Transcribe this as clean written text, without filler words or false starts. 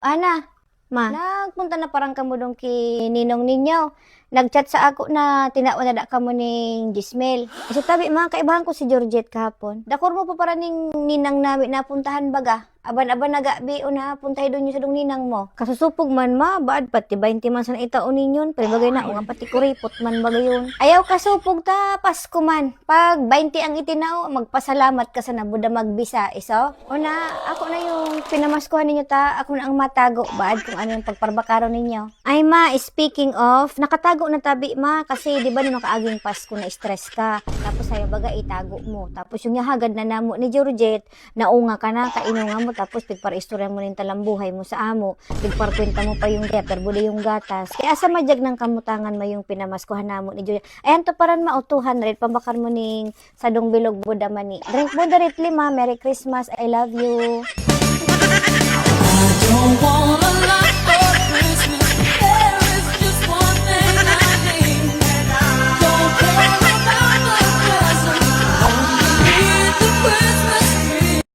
Ana, Ma, nagpunta na parang kamo dong ki ninong ninyo. Nagchat sa ako na tinawa na da kamo ning Gismel. Isa tabi mga kaibahan ko si Georgette kahapon. Dakor mo pa para ning ninang namin napuntahan baga. Aban-aban nagabi o na puntahe doon yung sa dong ninang mo. Kasusupog man ma, baad pati 20 man sa itaon ninyon. Pero bagay na, o nga pati kuripot man bagay yun. Ayaw kasupog ta, Pasko man. Pag 20 ang itinaw, magpasalamat ka sa nabuda magbisa. Iso? O na, ako na yung pinamaskuhan ninyo ta, ako na ang matago. Baad kung ano yung pagparbakaro ninyo. Ay ma, speaking of, nakatago na tabi ma, kasi di ba nung nakaaging Pasko na stress ka. Tapos sayo baga itago mo. Tapos yung yahagad na namo ni Georgette, naunga ka na, kainunga mo, tapos tigpar-istorya mo rin talambuhay mo sa amo, tigparkwenta mo pa yung gatar, buli yung gatas. Kaya sa madyag ng kamutangan mo yung pinamaskuhan namo ni Georgette. Ayan to paran ma, 200, pambakar mo ning sadong bilog buda mani. Drink mo directly ma, Merry Christmas, I love you. Don't want